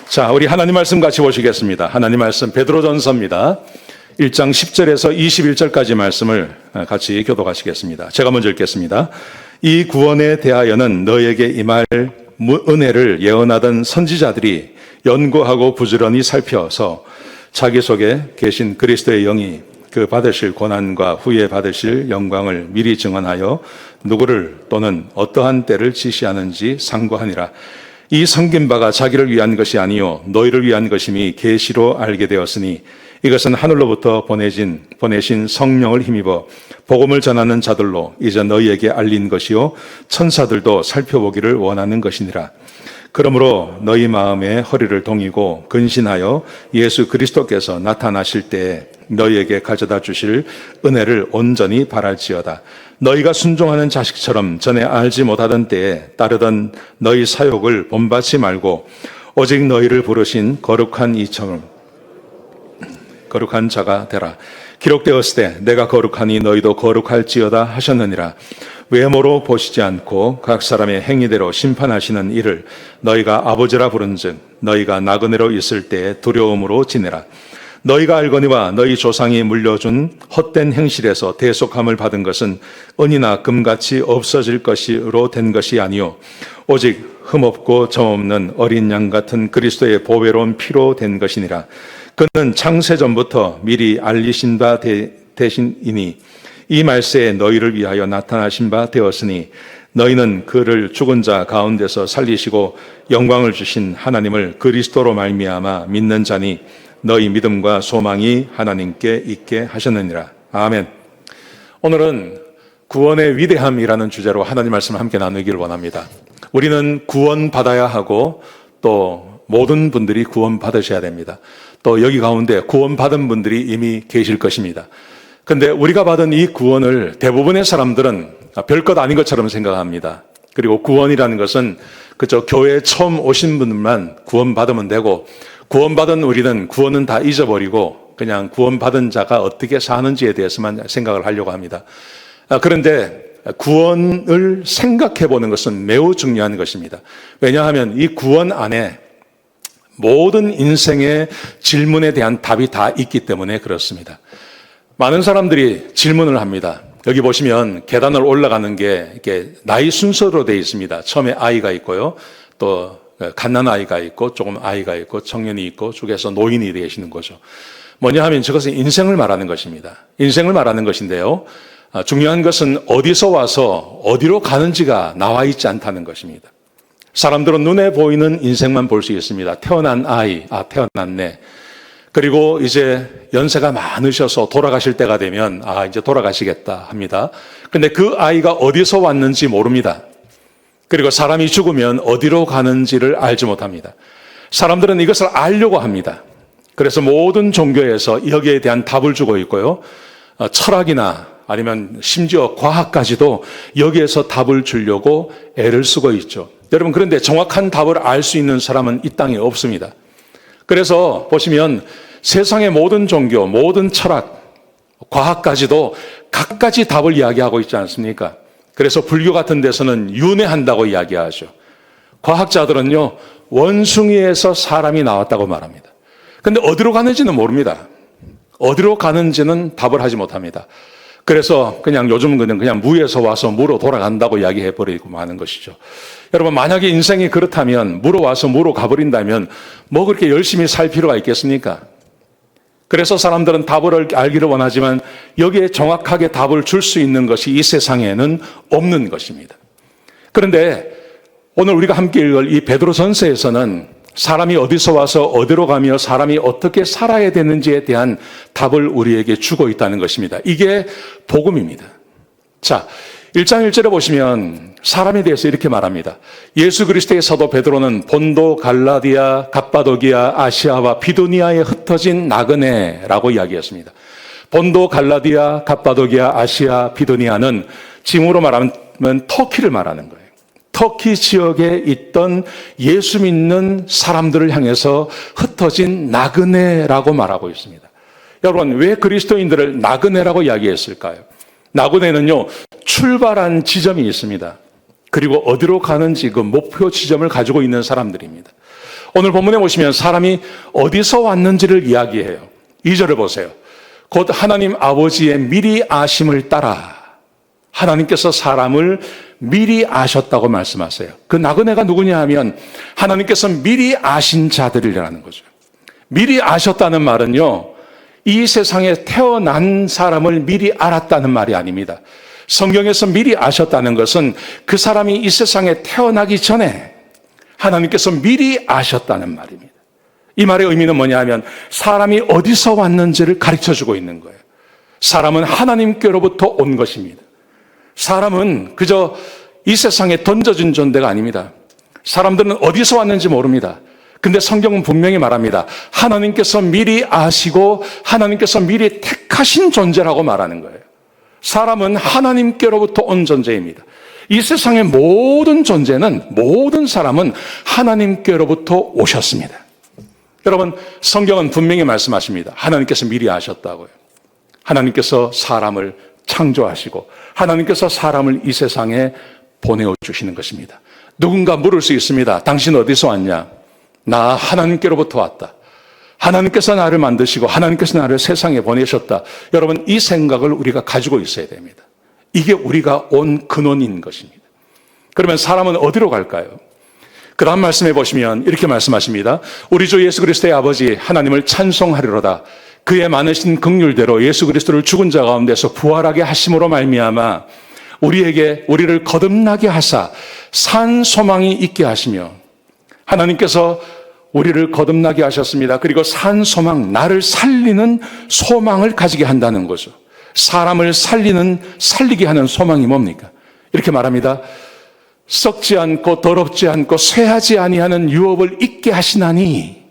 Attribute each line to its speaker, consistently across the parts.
Speaker 1: 자, 우리 하나님 말씀 같이 보시겠습니다. 하나님 말씀 베드로전서입니다. 1장 10절에서 21절까지 말씀을 같이 교독하시겠습니다. 제가 먼저 읽겠습니다. 이 구원에 대하여는 너에게 임할 은혜를 예언하던 선지자들이 연구하고 부지런히 살펴서 자기 속에 계신 그리스도의 영이 그 받으실 고난과 후에 받으실 영광을 미리 증언하여 누구를 또는 어떠한 때를 지시하는지 상고하니라. 이 섬긴 바가 자기를 위한 것이 아니요 너희를 위한 것임이 계시로 알게 되었으니 이것은 하늘로부터 보내신 성령을 힘입어 복음을 전하는 자들로 이제 너희에게 알린 것이요 천사들도 살펴보기를 원하는 것이니라. 그러므로 너희 마음에 허리를 동이고 근신하여 예수 그리스도께서 나타나실 때에 너희에게 가져다 주실 은혜를 온전히 바랄지어다. 너희가 순종하는 자식처럼 전에 알지 못하던 때에 따르던 너희 사욕을 본받지 말고 오직 너희를 부르신 거룩한 이처럼 거룩한 자가 되라. 기록되었을 때 내가 거룩하니 너희도 거룩할지어다 하셨느니라. 외모로 보시지 않고 각 사람의 행위대로 심판하시는 이를 너희가 아버지라 부른즉 너희가 나그네로 있을 때에 두려움으로 지내라. 너희가 알거니와 너희 조상이 물려준 헛된 행실에서 대속함을 받은 것은 은이나 금같이 없어질 것으로 된 것이 아니요 오직 흠없고 점없는 어린 양 같은 그리스도의 보배로운 피로 된 것이니라. 그는 창세전부터 미리 알리신 바 되시니 이 말세에 너희를 위하여 나타나신 바 되었으니 너희는 그를 죽은 자 가운데서 살리시고 영광을 주신 하나님을 그리스도로 말미암아 믿는 자니 너희 믿음과 소망이 하나님께 있게 하셨느니라. 아멘. 오늘은 구원의 위대함이라는 주제로 하나님 말씀을 함께 나누기를 원합니다. 우리는 구원받아야 하고 또 모든 분들이 구원받으셔야 됩니다. 또 여기 가운데 구원받은 분들이 이미 계실 것입니다. 근데 우리가 받은 이 구원을 대부분의 사람들은 별것 아닌 것처럼 생각합니다. 그리고 구원이라는 것은 그저 교회에 처음 오신 분들만 구원받으면 되고 구원받은 우리는 구원은 다 잊어버리고 그냥 구원받은 자가 어떻게 사는지에 대해서만 생각을 하려고 합니다. 그런데 구원을 생각해 보는 것은 매우 중요한 것입니다. 왜냐하면 이 구원 안에 모든 인생의 질문에 대한 답이 다 있기 때문에 그렇습니다. 많은 사람들이 질문을 합니다. 여기 보시면 계단을 올라가는 게 이렇게 나이 순서로 되어 있습니다. 처음에 아이가 있고요. 또 갓난 아이가 있고 조금 아이가 있고 청년이 있고 쭉해서 노인이 되시는 거죠. 뭐냐 하면 저것은 인생을 말하는 것입니다. 인생을 말하는 것인데요. 중요한 것은 어디서 와서 어디로 가는지가 나와 있지 않다는 것입니다. 사람들은 눈에 보이는 인생만 볼 수 있습니다. 태어난 아이, 태어났네. 그리고 이제 연세가 많으셔서 돌아가실 때가 되면 이제 돌아가시겠다 합니다. 근데 그 아이가 어디서 왔는지 모릅니다. 그리고 사람이 죽으면 어디로 가는지를 알지 못합니다. 사람들은 이것을 알려고 합니다. 그래서 모든 종교에서 여기에 대한 답을 주고 있고요. 철학이나 아니면 심지어 과학까지도 여기에서 답을 주려고 애를 쓰고 있죠. 여러분, 그런데 정확한 답을 알 수 있는 사람은 이 땅에 없습니다. 그래서 보시면 세상의 모든 종교, 모든 철학, 과학까지도 각가지 답을 이야기하고 있지 않습니까? 그래서 불교 같은 데서는 윤회한다고 이야기하죠. 과학자들은요, 원숭이에서 사람이 나왔다고 말합니다. 근데 어디로 가는지는 모릅니다. 어디로 가는지는 답을 하지 못합니다. 그래서 그냥 요즘은 그냥 무에서 와서 무로 돌아간다고 이야기해버리고 마는 것이죠. 여러분, 만약에 인생이 그렇다면, 무로 와서 무로 가버린다면 뭐 그렇게 열심히 살 필요가 있겠습니까? 그래서 사람들은 답을 알기를 원하지만 여기에 정확하게 답을 줄 수 있는 것이 이 세상에는 없는 것입니다. 그런데 오늘 우리가 함께 읽을 이 베드로전서에서는 사람이 어디서 와서 어디로 가며 사람이 어떻게 살아야 되는지에 대한 답을 우리에게 주고 있다는 것입니다. 이게 복음입니다. 자, 1장 1절에 보시면 사람에 대해서 이렇게 말합니다. 예수 그리스도의 사도 베드로는 본도, 갈라디아, 갑바도기아, 아시아와 비두니아에 흩어진 나그네라고 이야기했습니다. 본도, 갈라디아, 갑바도기아, 아시아, 비두니아는 지금으로 말하면 터키를 말하는 거예요. 터키 지역에 있던 예수 믿는 사람들을 향해서 흩어진 나그네라고 말하고 있습니다. 여러분, 왜 그리스도인들을 나그네라고 이야기했을까요? 나그네는요, 출발한 지점이 있습니다. 그리고 어디로 가는지 그 목표 지점을 가지고 있는 사람들입니다. 오늘 본문에 보시면 사람이 어디서 왔는지를 이야기해요. 2절을 보세요. 곧 하나님 아버지의 미리 아심을 따라 하나님께서 사람을 미리 아셨다고 말씀하세요. 그 나그네가 누구냐 하면 하나님께서 미리 아신 자들이라는 거죠. 미리 아셨다는 말은요, 이 세상에 태어난 사람을 미리 알았다는 말이 아닙니다. 성경에서 미리 아셨다는 것은 그 사람이 이 세상에 태어나기 전에 하나님께서 미리 아셨다는 말입니다. 이 말의 의미는 뭐냐 하면 사람이 어디서 왔는지를 가르쳐주고 있는 거예요. 사람은 하나님께로부터 온 것입니다. 사람은 그저 이 세상에 던져진 존재가 아닙니다. 사람들은 어디서 왔는지 모릅니다. 근데 성경은 분명히 말합니다. 하나님께서 미리 아시고 하나님께서 미리 택하신 존재라고 말하는 거예요. 사람은 하나님께로부터 온 존재입니다. 이 세상의 모든 존재는, 모든 사람은 하나님께로부터 오셨습니다. 여러분, 성경은 분명히 말씀하십니다. 하나님께서 미리 아셨다고요. 하나님께서 사람을 창조하시고 하나님께서 사람을 이 세상에 보내주시는 것입니다. 누군가 물을 수 있습니다. 당신 어디서 왔냐? 나 하나님께로부터 왔다. 하나님께서 나를 만드시고 하나님께서 나를 세상에 보내셨다. 여러분, 이 생각을 우리가 가지고 있어야 됩니다. 이게 우리가 온 근원인 것입니다. 그러면 사람은 어디로 갈까요? 그 다음 말씀해 보시면 이렇게 말씀하십니다. 우리 주 예수 그리스도의 아버지 하나님을 찬송하리로다. 그의 많으신 긍휼대로 예수 그리스도를 죽은 자 가운데서 부활하게 하심으로 말미암아 우리를 거듭나게 하사 산 소망이 있게 하시며, 하나님께서 우리를 거듭나게 하셨습니다. 그리고 산 소망, 나를 살리는 소망을 가지게 한다는 거죠. 사람을 살리게 하는 소망이 뭡니까? 이렇게 말합니다. 썩지 않고 더럽지 않고 쇠하지 아니하는 유업을 있게 하시나니,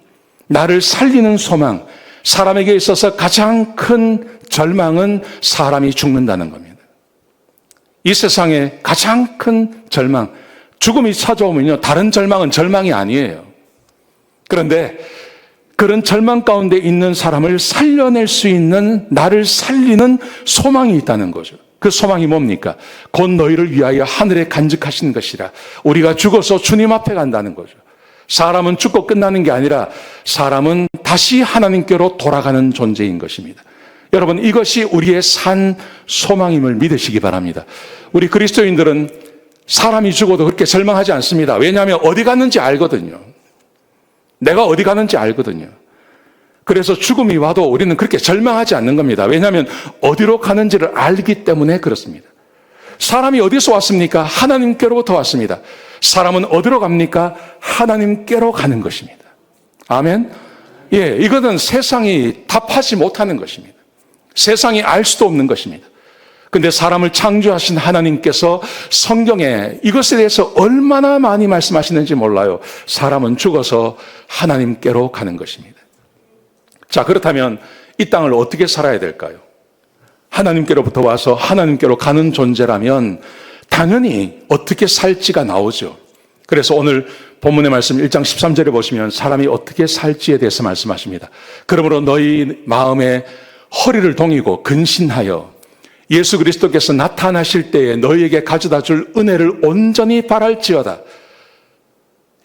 Speaker 1: 나를 살리는 소망, 사람에게 있어서 가장 큰 절망은 사람이 죽는다는 겁니다. 이 세상에 가장 큰 절망, 죽음이 찾아오면요, 다른 절망은 절망이 아니에요. 그런데 그런 절망 가운데 있는 사람을 살려낼 수 있는, 나를 살리는 소망이 있다는 거죠. 그 소망이 뭡니까? 곧 너희를 위하여 하늘에 간직하신 것이라. 우리가 죽어서 주님 앞에 간다는 거죠. 사람은 죽고 끝나는 게 아니라 사람은 다시 하나님께로 돌아가는 존재인 것입니다. 여러분, 이것이 우리의 산 소망임을 믿으시기 바랍니다. 우리 그리스도인들은 사람이 죽어도 그렇게 절망하지 않습니다. 왜냐하면 어디 갔는지 알거든요. 내가 어디 가는지 알거든요. 그래서 죽음이 와도 우리는 그렇게 절망하지 않는 겁니다. 왜냐하면 어디로 가는지를 알기 때문에 그렇습니다. 사람이 어디서 왔습니까? 하나님께로부터 왔습니다. 사람은 어디로 갑니까? 하나님께로 가는 것입니다. 아멘? 예, 이거는 세상이 답하지 못하는 것입니다. 세상이 알 수도 없는 것입니다. 근데 사람을 창조하신 하나님께서 성경에 이것에 대해서 얼마나 많이 말씀하시는지 몰라요. 사람은 죽어서 하나님께로 가는 것입니다. 자, 그렇다면 이 땅을 어떻게 살아야 될까요? 하나님께로부터 와서 하나님께로 가는 존재라면 당연히 어떻게 살지가 나오죠. 그래서 오늘 본문의 말씀 1장 13절에 보시면 사람이 어떻게 살지에 대해서 말씀하십니다. 그러므로 너희 마음에 허리를 동이고 근신하여 예수 그리스도께서 나타나실 때에 너희에게 가져다 줄 은혜를 온전히 바랄지어다.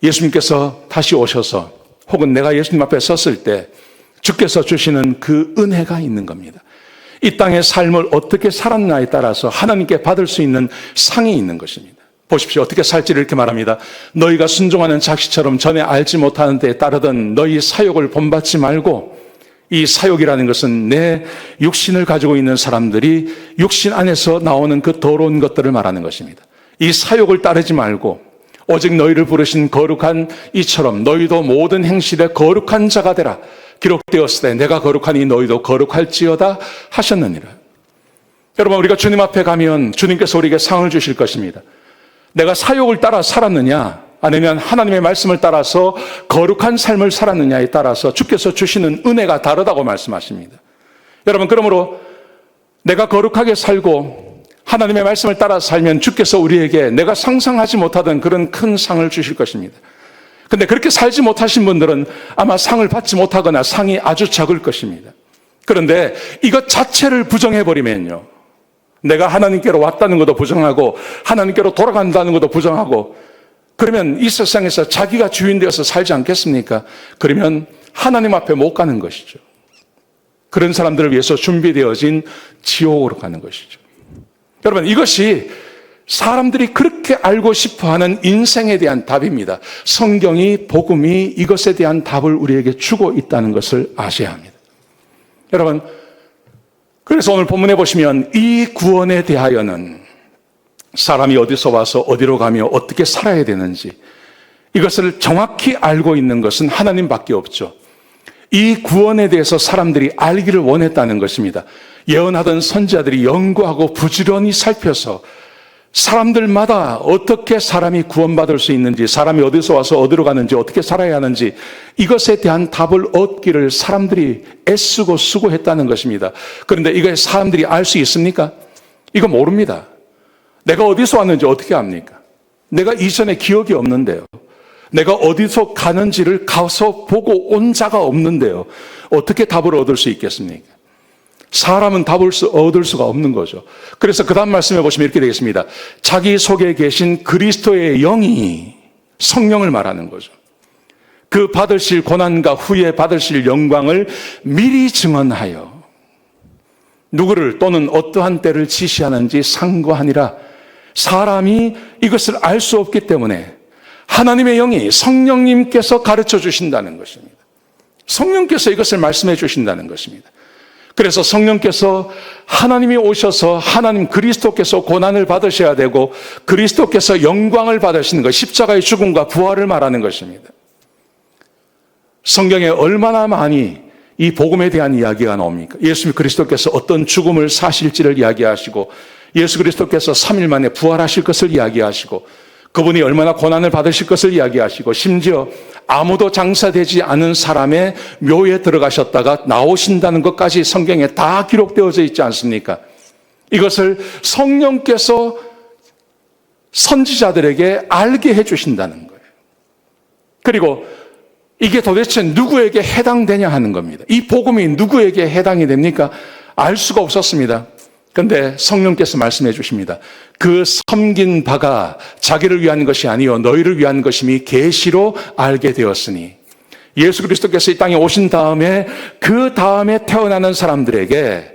Speaker 1: 예수님께서 다시 오셔서 혹은 내가 예수님 앞에 섰을 때 주께서 주시는 그 은혜가 있는 겁니다. 이 땅의 삶을 어떻게 살았나에 따라서 하나님께 받을 수 있는 상이 있는 것입니다. 보십시오. 어떻게 살지를 이렇게 말합니다. 너희가 순종하는 작시처럼 전에 알지 못하는 데에 따르던 너희 사욕을 본받지 말고, 이 사욕이라는 것은 내 육신을 가지고 있는 사람들이 육신 안에서 나오는 그 더러운 것들을 말하는 것입니다. 이 사욕을 따르지 말고 오직 너희를 부르신 거룩한 이처럼 너희도 모든 행실에 거룩한 자가 되라. 기록되었을 때 내가 거룩하니 너희도 거룩할지어다 하셨느니라. 여러분, 우리가 주님 앞에 가면 주님께서 우리에게 상을 주실 것입니다. 내가 사욕을 따라 살았느냐, 아니면 하나님의 말씀을 따라서 거룩한 삶을 살았느냐에 따라서 주께서 주시는 은혜가 다르다고 말씀하십니다. 여러분, 그러므로 내가 거룩하게 살고 하나님의 말씀을 따라 살면 주께서 우리에게 내가 상상하지 못하던 그런 큰 상을 주실 것입니다. 근데 그렇게 살지 못하신 분들은 아마 상을 받지 못하거나 상이 아주 적을 것입니다. 그런데 이것 자체를 부정해버리면요, 내가 하나님께로 왔다는 것도 부정하고 하나님께로 돌아간다는 것도 부정하고 그러면 이 세상에서 자기가 주인 되어서 살지 않겠습니까? 그러면 하나님 앞에 못 가는 것이죠. 그런 사람들을 위해서 준비되어진 지옥으로 가는 것이죠. 여러분, 이것이 사람들이 그렇게 알고 싶어하는 인생에 대한 답입니다. 성경이, 복음이 이것에 대한 답을 우리에게 주고 있다는 것을 아셔야 합니다. 여러분, 그래서 오늘 본문에 보시면 이 구원에 대하여는 사람이 어디서 와서 어디로 가며 어떻게 살아야 되는지 이것을 정확히 알고 있는 것은 하나님밖에 없죠. 이 구원에 대해서 사람들이 알기를 원했다는 것입니다. 예언하던 선지자들이 연구하고 부지런히 살펴서 사람들마다 어떻게 사람이 구원받을 수 있는지, 사람이 어디서 와서 어디로 가는지, 어떻게 살아야 하는지 이것에 대한 답을 얻기를 사람들이 애쓰고 수고했다는 것입니다. 그런데 이걸 사람들이 알 수 있습니까? 이거 모릅니다. 내가 어디서 왔는지 어떻게 압니까? 내가 이전에 기억이 없는데요. 내가 어디서 가는지를 가서 보고 온 자가 없는데요. 어떻게 답을 얻을 수 있겠습니까? 사람은 답을 얻을 수가 없는 거죠. 그래서 그 다음 말씀해 보시면 이렇게 되겠습니다. 자기 속에 계신 그리스도의 영이 성령을 말하는 거죠. 그 받으실 고난과 후에 받으실 영광을 미리 증언하여 누구를 또는 어떠한 때를 지시하는지 상고하니라. 사람이 이것을 알 수 없기 때문에 하나님의 영이 성령님께서 가르쳐 주신다는 것입니다. 성령께서 이것을 말씀해 주신다는 것입니다. 그래서 성령께서 하나님이 오셔서 하나님 그리스도께서 고난을 받으셔야 되고 그리스도께서 영광을 받으시는 것, 십자가의 죽음과 부활을 말하는 것입니다. 성경에 얼마나 많이 이 복음에 대한 이야기가 나옵니까? 예수 그리스도께서 어떤 죽음을 사실지를 이야기하시고 예수 그리스도께서 3일 만에 부활하실 것을 이야기하시고 그분이 얼마나 고난을 받으실 것을 이야기하시고 심지어 아무도 장사되지 않은 사람의 묘에 들어가셨다가 나오신다는 것까지 성경에 다 기록되어져 있지 않습니까? 이것을 성령께서 선지자들에게 알게 해주신다는 거예요. 그리고 이게 도대체 누구에게 해당되냐 하는 겁니다. 이 복음이 누구에게 해당이 됩니까? 알 수가 없었습니다. 그런데 성령께서 말씀해 주십니다. 그 섬긴 바가 자기를 위한 것이 아니요 너희를 위한 것임이 계시로 알게 되었으니 예수 그리스도께서 이 땅에 오신 다음에 그 다음에 태어나는 사람들에게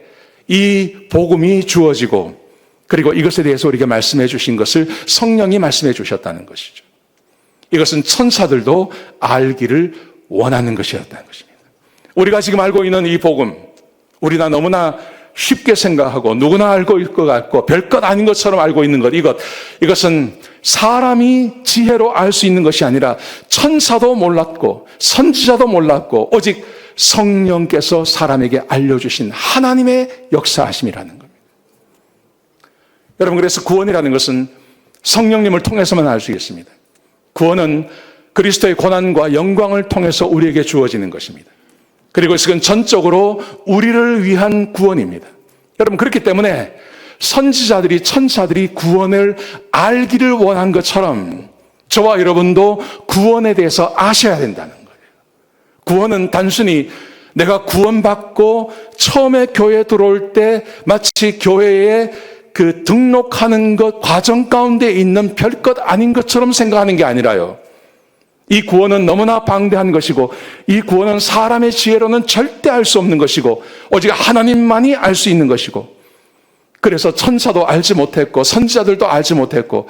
Speaker 1: 이 복음이 주어지고 그리고 이것에 대해서 우리에게 말씀해 주신 것을 성령이 말씀해 주셨다는 것이죠. 이것은 천사들도 알기를 원하는 것이었다는 것입니다. 우리가 지금 알고 있는 이 복음, 우리가 너무나 쉽게 생각하고 누구나 알고 있을 것 같고 별것 아닌 것처럼 알고 있는 것, 이것은 사람이 지혜로 알 수 있는 것이 아니라 천사도 몰랐고 선지자도 몰랐고 오직 성령께서 사람에게 알려주신 하나님의 역사하심이라는 겁니다. 여러분, 그래서 구원이라는 것은 성령님을 통해서만 알 수 있습니다. 구원은 그리스도의 고난과 영광을 통해서 우리에게 주어지는 것입니다. 그리고 이것은 전적으로 우리를 위한 구원입니다. 여러분, 그렇기 때문에 선지자들이, 천사들이 구원을 알기를 원한 것처럼 저와 여러분도 구원에 대해서 아셔야 된다는 거예요. 구원은 단순히 내가 구원받고 처음에 교회에 들어올 때 마치 교회에 그 등록하는 것 과정 가운데 있는 별것 아닌 것처럼 생각하는 게 아니라요. 이 구원은 너무나 방대한 것이고 이 구원은 사람의 지혜로는 절대 알 수 없는 것이고 오직 하나님만이 알 수 있는 것이고 그래서 천사도 알지 못했고 선지자들도 알지 못했고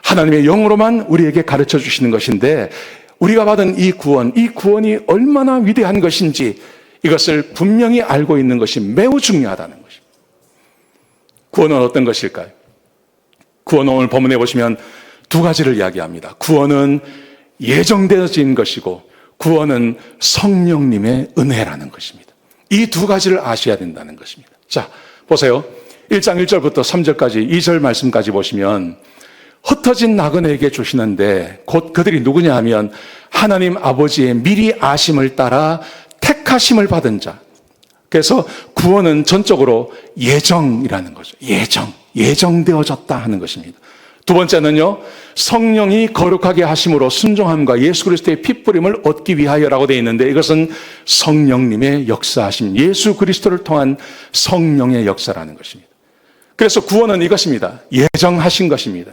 Speaker 1: 하나님의 영으로만 우리에게 가르쳐 주시는 것인데 우리가 받은 이 구원이 얼마나 위대한 것인지 이것을 분명히 알고 있는 것이 매우 중요하다는 것입니다. 구원은 어떤 것일까요? 구원은 오늘 본문에 보시면 두 가지를 이야기합니다. 구원은 예정되어진 것이고 구원은 성령님의 은혜라는 것입니다. 이 두 가지를 아셔야 된다는 것입니다. 자, 보세요. 1장 1절부터 3절까지 2절 말씀까지 보시면 흩어진 나그네에게 주시는데 곧 그들이 누구냐 하면 하나님 아버지의 미리 아심을 따라 택하심을 받은 자. 그래서 구원은 전적으로 예정이라는 거죠. 예정되어졌다 하는 것입니다. 두 번째는요, 성령이 거룩하게 하심으로 순종함과 예수 그리스도의 핏부림을 얻기 위하여라고 되어 있는데 이것은 성령님의 역사하심, 예수 그리스도를 통한 성령의 역사라는 것입니다. 그래서 구원은 이것입니다. 예정하신 것입니다.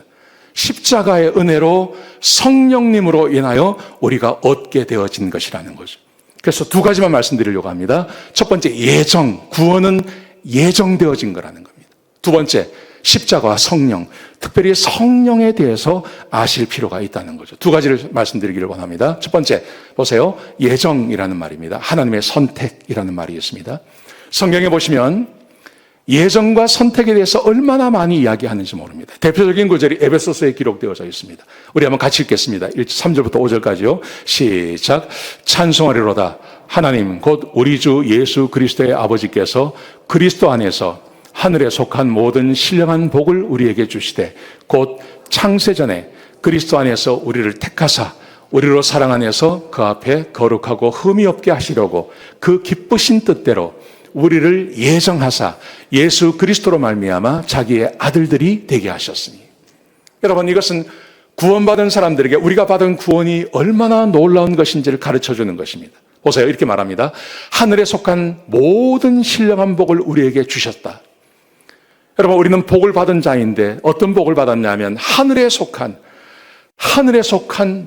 Speaker 1: 십자가의 은혜로 성령님으로 인하여 우리가 얻게 되어진 것이라는 거죠. 그래서 두 가지만 말씀드리려고 합니다. 첫 번째, 예정, 구원은 예정되어진 거라는 겁니다. 두 번째, 십자가와 성령, 특별히 성령에 대해서 아실 필요가 있다는 거죠. 두 가지를 말씀드리기를 원합니다. 첫 번째, 보세요. 예정이라는 말입니다. 하나님의 선택이라는 말이 있습니다. 성경에 보시면 예정과 선택에 대해서 얼마나 많이 이야기하는지 모릅니다. 대표적인 구절이 에베소서에 기록되어져 있습니다. 우리 한번 같이 읽겠습니다. 3절부터 5절까지요. 시작. 찬송하리로다. 하나님 곧 우리 주 예수 그리스도의 아버지께서 그리스도 안에서 하늘에 속한 모든 신령한 복을 우리에게 주시되 곧 창세전에 그리스도 안에서 우리를 택하사 우리로 사랑 안에서 그 앞에 거룩하고 흠이 없게 하시려고 그 기쁘신 뜻대로 우리를 예정하사 예수 그리스도로 말미암아 자기의 아들들이 되게 하셨으니. 여러분, 이것은 구원받은 사람들에게 우리가 받은 구원이 얼마나 놀라운 것인지를 가르쳐주는 것입니다. 보세요. 이렇게 말합니다. 하늘에 속한 모든 신령한 복을 우리에게 주셨다. 여러분, 우리는 복을 받은 자인데 어떤 복을 받았냐면 하늘에 속한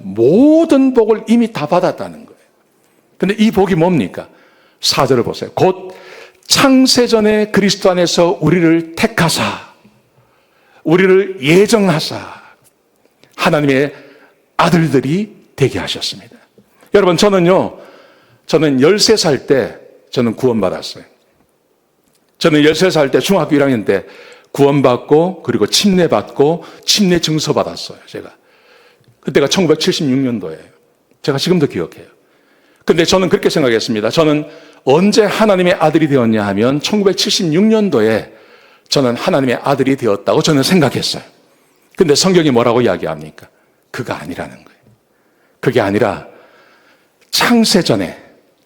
Speaker 1: 모든 복을 이미 다 받았다는 거예요. 근데 이 복이 뭡니까? 4절을 보세요. 곧 창세전에 그리스도 안에서 우리를 택하사 우리를 예정하사 하나님의 아들들이 되게 하셨습니다. 여러분, 저는 13살 때 저는 구원받았어요. 저는 13살 때 중학교 1학년 때 구원받고 그리고 침례받고 침례 증서 받았어요. 제가 그때가 1976년도예요. 제가 지금도 기억해요. 근데 저는 그렇게 생각했습니다. 저는 언제 하나님의 아들이 되었냐 하면 1976년도에 저는 하나님의 아들이 되었다고 저는 생각했어요. 근데 성경이 뭐라고 이야기합니까? 그가 아니라는 거예요. 그게 아니라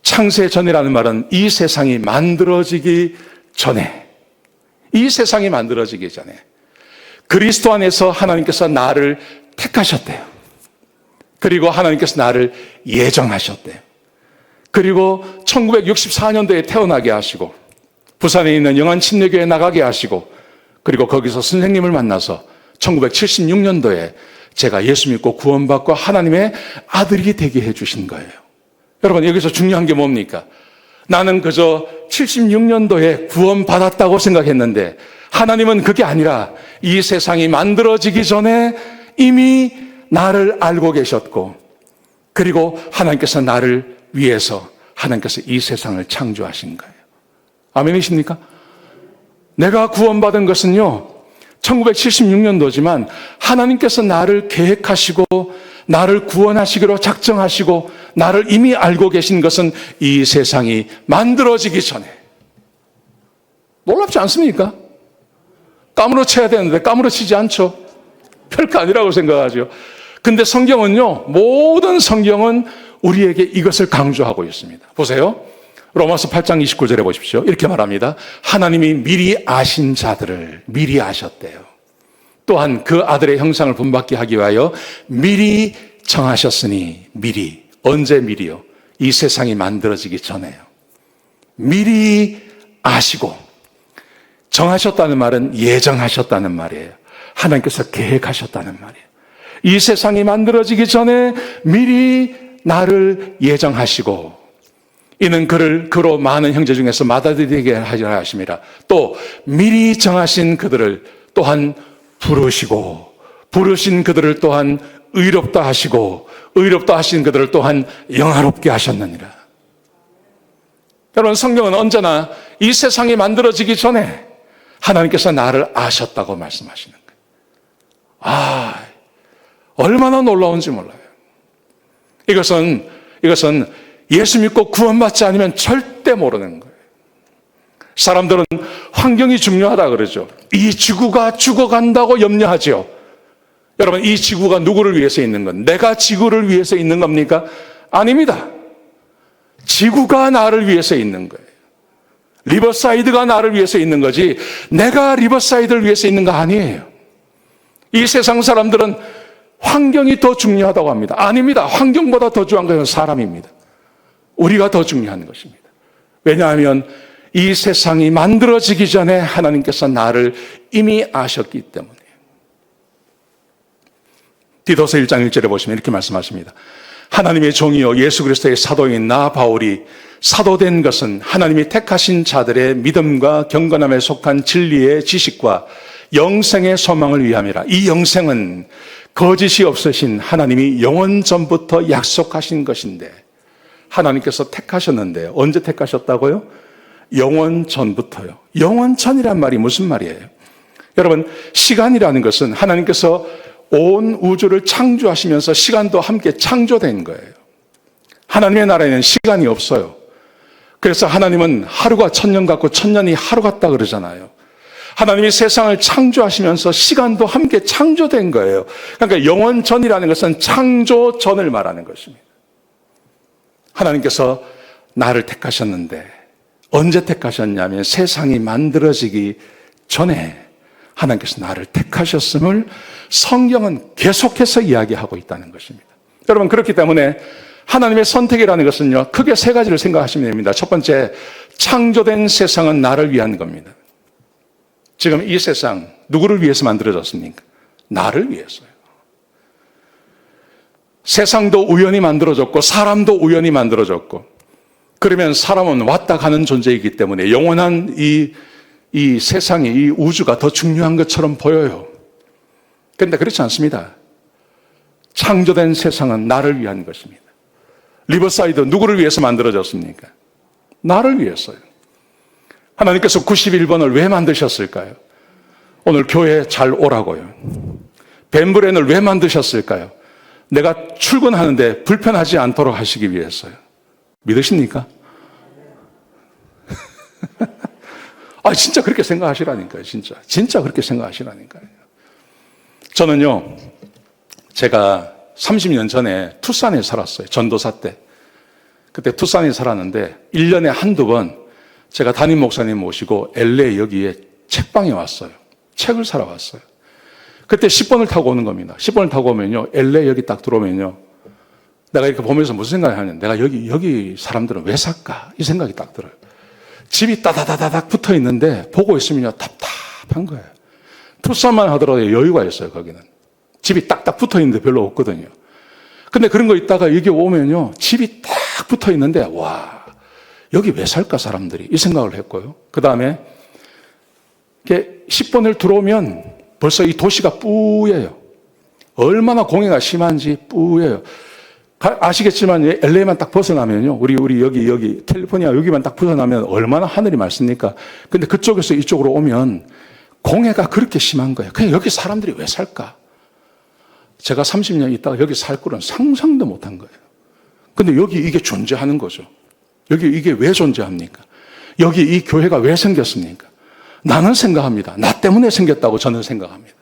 Speaker 1: 창세전이라는 말은 이 세상이 만들어지기 전에, 이 세상이 만들어지기 전에 그리스도 안에서 하나님께서 나를 택하셨대요. 그리고 하나님께서 나를 예정하셨대요. 그리고 1964년도에 태어나게 하시고 부산에 있는 영안침례교회에 나가게 하시고 그리고 거기서 선생님을 만나서 1976년도에 제가 예수 믿고 구원받고 하나님의 아들이 되게 해주신 거예요. 여러분, 여기서 중요한 게 뭡니까? 나는 그저 76년도에 구원받았다고 생각했는데 하나님은 그게 아니라 이 세상이 만들어지기 전에 이미 나를 알고 계셨고 그리고 하나님께서 나를 위해서 하나님께서 이 세상을 창조하신 거예요. 아멘이십니까? 내가 구원받은 것은요 1976년도지만 하나님께서 나를 계획하시고 나를 구원하시기로 작정하시고 나를 이미 알고 계신 것은 이 세상이 만들어지기 전에. 놀랍지 않습니까? 까무러쳐야 되는데 까무러치지 않죠. 별거 아니라고 생각하죠. 근데 성경은요, 모든 성경은 우리에게 이것을 강조하고 있습니다. 보세요. 로마서 8장 29절에 보십시오. 이렇게 말합니다. 하나님이 미리 아신 자들을 미리 아셨대요. 또한 그 아들의 형상을 본받게 하기 위하여 미리 정하셨으니, 미리. 언제 미리요? 이 세상이 만들어지기 전에요. 미리 아시고 정하셨다는 말은 예정하셨다는 말이에요. 하나님께서 계획하셨다는 말이에요. 이 세상이 만들어지기 전에 미리 나를 예정하시고 이는 그로 많은 형제 중에서 맏아들이 하리라 하심이라. 또 미리 정하신 그들을 또한 부르시고 부르신 그들을 또한 의롭다 하시고 의롭다 하신 그들을 또한 영화롭게 하셨느니라. 여러분, 성경은 언제나 이 세상이 만들어지기 전에 하나님께서 나를 아셨다고 말씀하시는 거예요. 얼마나 놀라운지 몰라요. 이것은 예수 믿고 구원받지 않으면 절대 모르는 거예요. 사람들은 환경이 중요하다 그러죠. 이 지구가 죽어간다고 염려하죠. 여러분, 이 지구가 누구를 위해서 있는 건? 내가 지구를 위해서 있는 겁니까? 아닙니다. 지구가 나를 위해서 있는 거예요. 리버사이드가 나를 위해서 있는 거지 내가 리버사이드를 위해서 있는 거 아니에요. 이 세상 사람들은 환경이 더 중요하다고 합니다. 아닙니다. 환경보다 더 중요한 것은 사람입니다. 우리가 더 중요한 것입니다. 왜냐하면 이 세상이 만들어지기 전에 하나님께서 나를 이미 아셨기 때문에. 디도서 1장 1절에 보시면 이렇게 말씀하십니다. 하나님의 종이요 예수 그리스도의 사도인 나 바울이 사도된 것은 하나님이 택하신 자들의 믿음과 경건함에 속한 진리의 지식과 영생의 소망을 위함이라. 이 영생은 거짓이 없으신 하나님이 영원 전부터 약속하신 것인데, 하나님께서 택하셨는데 언제 택하셨다고요? 영원 전부터요. 영원 전이란 말이 무슨 말이에요? 여러분, 시간이라는 것은 하나님께서 온 우주를 창조하시면서 시간도 함께 창조된 거예요. 하나님의 나라에는 시간이 없어요. 그래서 하나님은 하루가 천년 같고 천년이 하루 같다 그러잖아요. 하나님이 세상을 창조하시면서 시간도 함께 창조된 거예요. 그러니까 영원 전이라는 것은 창조 전을 말하는 것입니다. 하나님께서 나를 택하셨는데 언제 택하셨냐면 세상이 만들어지기 전에 하나님께서 나를 택하셨음을 성경은 계속해서 이야기하고 있다는 것입니다. 여러분, 그렇기 때문에 하나님의 선택이라는 것은요, 크게 세 가지를 생각하시면 됩니다. 첫 번째, 창조된 세상은 나를 위한 겁니다. 지금 이 세상 누구를 위해서 만들어졌습니까? 나를 위해서요. 세상도 우연히 만들어졌고 사람도 우연히 만들어졌고, 그러면 사람은 왔다 가는 존재이기 때문에 영원한 이 세상이, 이 우주가 더 중요한 것처럼 보여요. 그런데 그렇지 않습니다. 창조된 세상은 나를 위한 것입니다. 리버사이드 누구를 위해서 만들어졌습니까? 나를 위해서요. 하나님께서 91번을 왜 만드셨을까요? 오늘 교회에 잘 오라고요. 벤브렌을 왜 만드셨을까요? 내가 출근하는데 불편하지 않도록 하시기 위해서요. 믿으십니까? 진짜 그렇게 생각하시라니까요. 진짜 그렇게 생각하시라니까요. 저는요, 제가 30년 전에 투싼에 살았어요. 전도사 때. 그때 투싼에 살았는데 1년에 한두 번 제가 담임 목사님 모시고 LA 여기에 책방에 왔어요. 책을 사러 왔어요. 그때 10번을 타고 오는 겁니다. 10번을 타고 오면요, LA 여기 딱 들어오면요, 내가 이렇게 보면서 무슨 생각을 하냐면, 내가 여기 사람들은 왜 살까? 이 생각이 딱 들어요. 집이 따다다다닥 붙어 있는데 보고 있으면요, 답답한 거예요. 투싼만 하더라도 여유가 있어요, 거기는. 집이 딱딱 붙어 있는데 별로 없거든요. 근데 그런 거 있다가 여기 오면요, 집이 딱 붙어 있는데, 와, 여기 왜 살까, 사람들이? 이 생각을 했고요. 그 다음에 10번을 들어오면 벌써 이 도시가 뿌예요. 얼마나 공해가 심한지 뿌예요. 아시겠지만 LA만 딱 벗어나면요, 우리 여기 캘리포니아 여기만 딱 벗어나면 얼마나 하늘이 맑습니까? 근데 그쪽에서 이쪽으로 오면 공해가 그렇게 심한 거예요. 그냥 여기 사람들이 왜 살까? 제가 30년 있다가 여기 살 거는 상상도 못한 거예요. 근데 여기 이게 존재하는 거죠. 여기 이게 왜 존재합니까? 여기 이 교회가 왜 생겼습니까? 나는 생각합니다. 나 때문에 생겼다고 저는 생각합니다.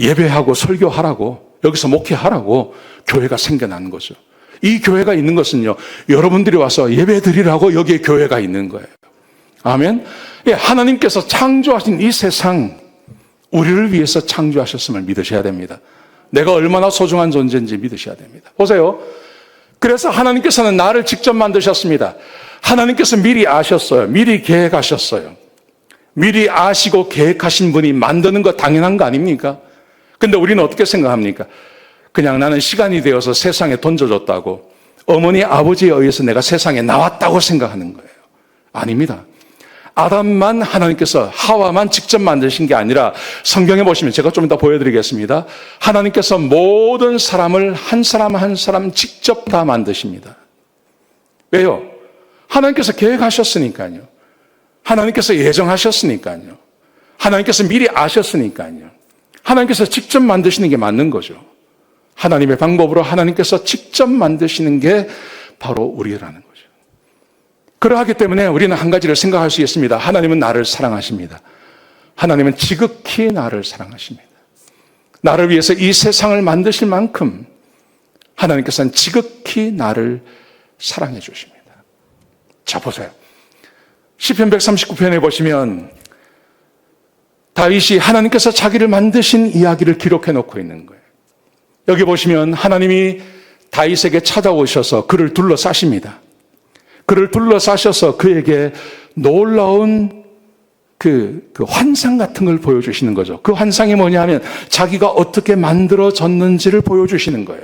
Speaker 1: 예배하고 설교하라고, 여기서 목회하라고 교회가 생겨난 거죠. 이 교회가 있는 것은요, 여러분들이 와서 예배 드리라고 여기에 교회가 있는 거예요. 아멘. 하나님께서 창조하신 이 세상, 우리를 위해서 창조하셨음을 믿으셔야 됩니다. 내가 얼마나 소중한 존재인지 믿으셔야 됩니다. 보세요. 그래서 하나님께서는 나를 직접 만드셨습니다. 하나님께서 미리 아셨어요. 미리 계획하셨어요. 미리 아시고 계획하신 분이 만드는 거 당연한 거 아닙니까? 근데 우리는 어떻게 생각합니까? 그냥 나는 시간이 되어서 세상에 던져졌다고, 어머니 아버지에 의해서 내가 세상에 나왔다고 생각하는 거예요. 아닙니다. 아담만 하나님께서, 하와만 직접 만드신 게 아니라 성경에 보시면, 제가 좀 이따 보여드리겠습니다. 하나님께서 모든 사람을 한 사람 한 사람 직접 다 만드십니다. 왜요? 하나님께서 계획하셨으니까요. 하나님께서 예정하셨으니까요. 하나님께서 미리 아셨으니까요. 하나님께서 직접 만드시는 게 맞는 거죠. 하나님의 방법으로 하나님께서 직접 만드시는 게 바로 우리라는 거죠. 그러하기 때문에 우리는 한 가지를 생각할 수 있습니다. 하나님은 나를 사랑하십니다. 하나님은 지극히 나를 사랑하십니다. 나를 위해서 이 세상을 만드실 만큼 하나님께서는 지극히 나를 사랑해 주십니다. 자, 보세요. 시편 139편에 보시면 다윗이 하나님께서 자기를 만드신 이야기를 기록해 놓고 있는 거예요. 여기 보시면 하나님이 다윗에게 찾아오셔서 그를 둘러싸십니다. 그를 둘러싸셔서 그에게 놀라운 그 환상 같은 걸 보여주시는 거죠. 그 환상이 뭐냐 하면 자기가 어떻게 만들어졌는지를 보여주시는 거예요.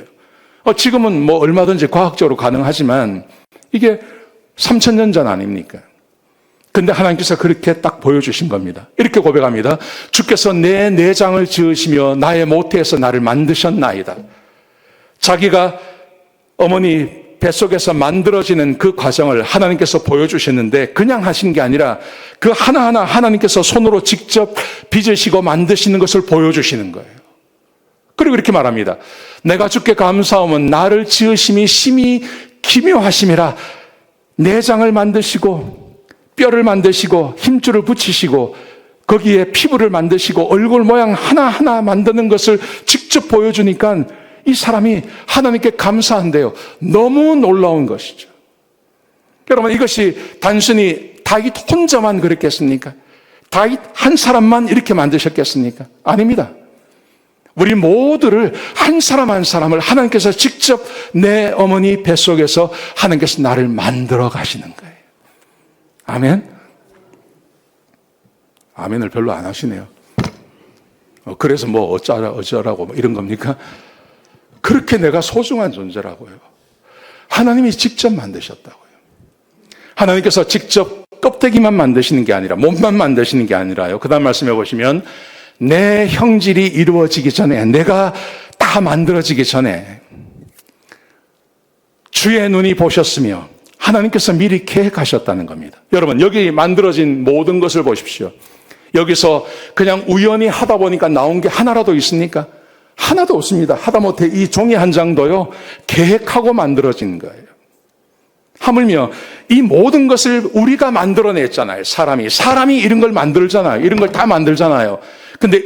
Speaker 1: 지금은 뭐 얼마든지 과학적으로 가능하지만 이게 3000년 전 아닙니까? 근데 하나님께서 그렇게 딱 보여주신 겁니다. 이렇게 고백합니다. 주께서 내 내장을 지으시며 나의 모태에서 나를 만드셨나이다. 자기가 어머니 뱃속에서 만들어지는 그 과정을 하나님께서 보여주셨는데 그냥 하신 게 아니라 그 하나하나 하나님께서 손으로 직접 빚으시고 만드시는 것을 보여주시는 거예요. 그리고 이렇게 말합니다. 내가 주께 감사하면 나를 지으심이 심히 기묘하심이라. 내장을 만드시고 뼈를 만드시고 힘줄을 붙이시고 거기에 피부를 만드시고 얼굴 모양 하나하나 만드는 것을 직접 보여주니까 이 사람이 하나님께 감사한데요. 너무 놀라운 것이죠. 여러분, 이것이 단순히 다윗 혼자만 그랬겠습니까? 다윗 한 사람만 이렇게 만드셨겠습니까? 아닙니다. 우리 모두를 한 사람 한 사람을 하나님께서 직접 내 어머니 뱃속에서 하나님께서 나를 만들어 가시는 거예요. 아멘? 아멘을 별로 안 하시네요. 그래서 뭐 어쩌라고 이런 겁니까? 그렇게 내가 소중한 존재라고요. 하나님이 직접 만드셨다고요. 하나님께서 직접 껍데기만 만드시는 게 아니라 몸만 만드시는 게 아니라요. 그 다음 말씀해 보시면 내 형질이 이루어지기 전에 내가 다 만들어지기 전에 주의 눈이 보셨으며 하나님께서 미리 계획하셨다는 겁니다. 여러분, 여기 만들어진 모든 것을 보십시오. 여기서 그냥 우연히 하다 보니까 나온 게 하나라도 있습니까? 하나도 없습니다. 하다못해 이 종이 한 장도요, 계획하고 만들어진 거예요. 하물며 이 모든 것을 우리가 만들어냈잖아요. 사람이 이런 걸 만들잖아요. 이런 걸 다 만들잖아요. 근데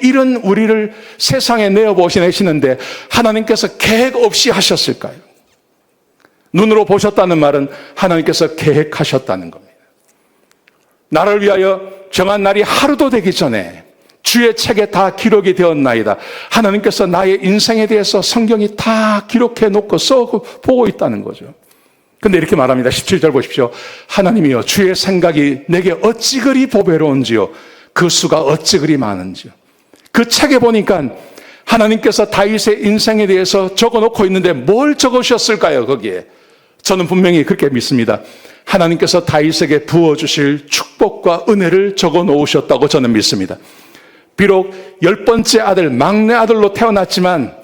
Speaker 1: 이런 우리를 세상에 내어보시는데 하나님께서 계획 없이 하셨을까요? 눈으로 보셨다는 말은 하나님께서 계획하셨다는 겁니다. 나를 위하여 정한 날이 하루도 되기 전에 주의 책에 다 기록이 되었나이다. 하나님께서 나의 인생에 대해서 성경이 다 기록해 놓고 보고 있다는 거죠. 근데 이렇게 말합니다. 17절 보십시오. 하나님이여 주의 생각이 내게 어찌 그리 보배로운지요. 그 수가 어찌 그리 많은지요. 그 책에 보니까 하나님께서 다윗의 인생에 대해서 적어놓고 있는데 뭘 적으셨을까요? 거기에. 저는 분명히 그렇게 믿습니다. 하나님께서 다윗에게 부어주실 축복과 은혜를 적어놓으셨다고 저는 믿습니다. 비록 10번째 아들, 막내 아들로 태어났지만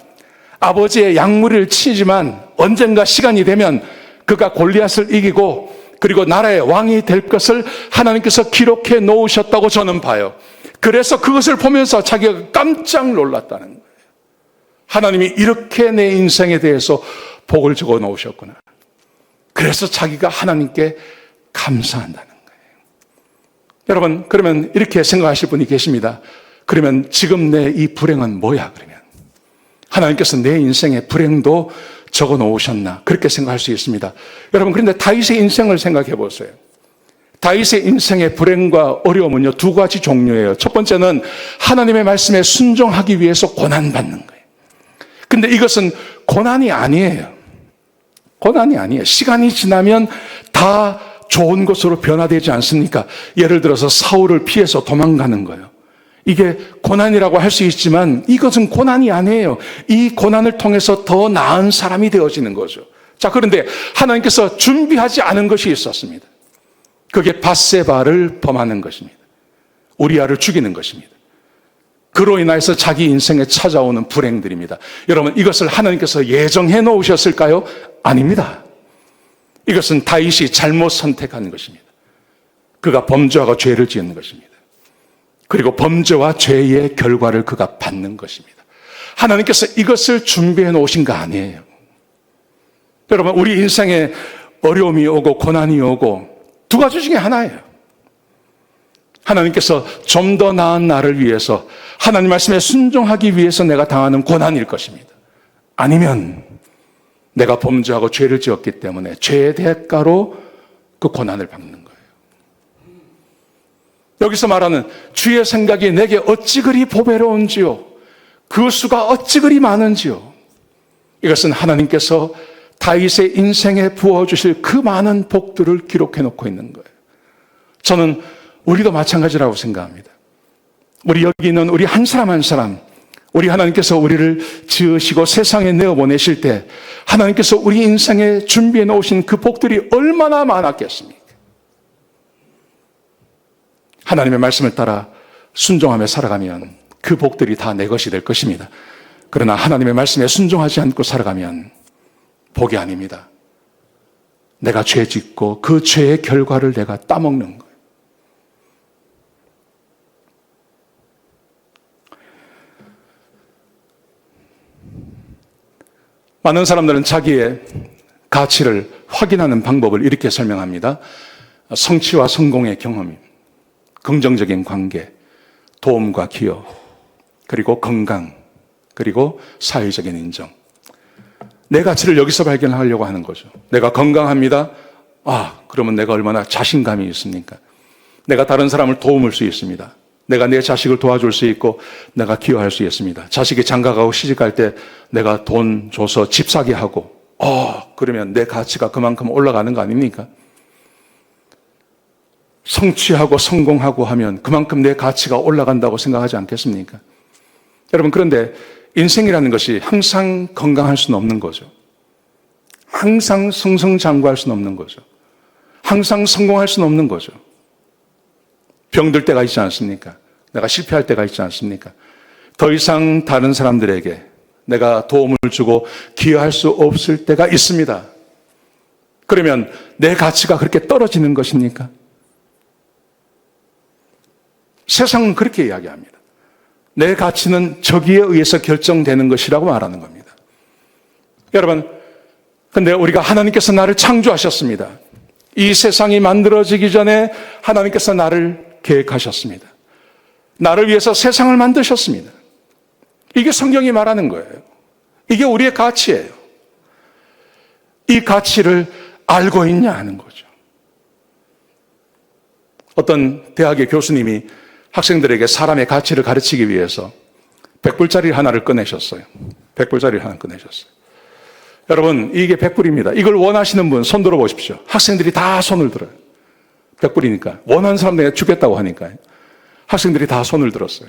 Speaker 1: 아버지의 양무리를 치지만 언젠가 시간이 되면 그가 골리앗을 이기고 그리고 나라의 왕이 될 것을 하나님께서 기록해 놓으셨다고 저는 봐요. 그래서 그것을 보면서 자기가 깜짝 놀랐다는 거예요. 하나님이 이렇게 내 인생에 대해서 복을 적어 놓으셨구나. 그래서 자기가 하나님께 감사한다는 거예요. 여러분, 그러면 이렇게 생각하실 분이 계십니다. 그러면 지금 내 이 불행은 뭐야? 그러면 하나님께서 내 인생의 불행도 적어 놓으셨나? 그렇게 생각할 수 있습니다. 여러분, 그런데 다윗의 인생을 생각해 보세요. 다윗의 인생의 불행과 어려움은요, 두 가지 종류예요. 첫 번째는 하나님의 말씀에 순종하기 위해서 고난받는 거예요. 근데 이것은 고난이 아니에요. 고난이 아니에요. 시간이 지나면 다 좋은 것으로 변화되지 않습니까? 예를 들어서 사울을 피해서 도망가는 거예요. 이게 고난이라고 할 수 있지만 이것은 고난이 아니에요. 이 고난을 통해서 더 나은 사람이 되어지는 거죠. 자, 그런데 하나님께서 준비하지 않은 것이 있었습니다. 그게 밧세바를 범하는 것입니다. 우리아를 죽이는 것입니다. 그로 인해서 자기 인생에 찾아오는 불행들입니다. 여러분, 이것을 하나님께서 예정해 놓으셨을까요? 아닙니다. 이것은 다윗이 잘못 선택한 것입니다. 그가 범죄하고 죄를 지은 것입니다. 그리고 범죄와 죄의 결과를 그가 받는 것입니다. 하나님께서 이것을 준비해 놓으신 거 아니에요. 여러분, 우리 인생에 어려움이 오고 고난이 오고 두 가지 중에 하나예요. 하나님께서 좀 더 나은 나를 위해서 하나님 말씀에 순종하기 위해서 내가 당하는 고난일 것입니다. 아니면 내가 범죄하고 죄를 지었기 때문에 죄의 대가로 그 고난을 받는 거예요. 여기서 말하는 주의 생각이 내게 어찌 그리 보배로운지요. 그 수가 어찌 그리 많은지요. 이것은 하나님께서 다윗의 인생에 부어주실 그 많은 복들을 기록해 놓고 있는 거예요. 저는
Speaker 2: 우리도 마찬가지라고 생각합니다. 우리 여기 있는 우리 한 사람 한 사람, 우리 하나님께서 우리를 지으시고 세상에 내어보내실 때 하나님께서 우리 인생에 준비해 놓으신 그 복들이 얼마나 많았겠습니까? 하나님의 말씀을 따라 순종하며 살아가면 그 복들이 다 내 것이 될 것입니다. 그러나 하나님의 말씀에 순종하지 않고 살아가면 복이 아닙니다. 내가 죄 짓고 그 죄의 결과를 내가 따먹는 거예요. 많은 사람들은 자기의 가치를 확인하는 방법을 이렇게 설명합니다. 성취와 성공의 경험, 긍정적인 관계, 도움과 기여, 그리고 건강, 그리고 사회적인 인정. 내 가치를 여기서 발견하려고 하는 거죠. 내가 건강합니다. 그러면 내가 얼마나 자신감이 있습니까? 내가 다른 사람을 도움을 수 있습니다. 내가 내 자식을 도와줄 수 있고 내가 기여할 수 있습니다. 자식이 장가가고 시집갈 때 내가 돈 줘서 집 사게 하고 그러면 내 가치가 그만큼 올라가는 거 아닙니까? 성취하고 성공하고 하면 그만큼 내 가치가 올라간다고 생각하지 않겠습니까? 여러분, 그런데 인생이라는 것이 항상 건강할 수는 없는 거죠. 항상 승승장구할 수는 없는 거죠. 항상 성공할 수는 없는 거죠. 병들 때가 있지 않습니까? 내가 실패할 때가 있지 않습니까? 더 이상 다른 사람들에게 내가 도움을 주고 기여할 수 없을 때가 있습니다. 그러면 내 가치가 그렇게 떨어지는 것입니까? 세상은 그렇게 이야기합니다. 내 가치는 저기에 의해서 결정되는 것이라고 말하는 겁니다. 여러분, 근데 우리가 하나님께서 나를 창조하셨습니다. 이 세상이 만들어지기 전에 하나님께서 나를 계획하셨습니다. 나를 위해서 세상을 만드셨습니다. 이게 성경이 말하는 거예요. 이게 우리의 가치예요. 이 가치를 알고 있냐 하는 거죠. 어떤 대학의 교수님이 학생들에게 사람의 가치를 가르치기 위해서 100불짜리 하나를 꺼내셨어요. 100불짜리 하나 꺼내셨어요. 여러분, 이게 100불입니다. 이걸 원하시는 분 손 들어 보십시오. 학생들이 다 손을 들어요. 100불이니까. 원하는 사람 내가 주겠다고 하니까요. 학생들이 다 손을 들었어요.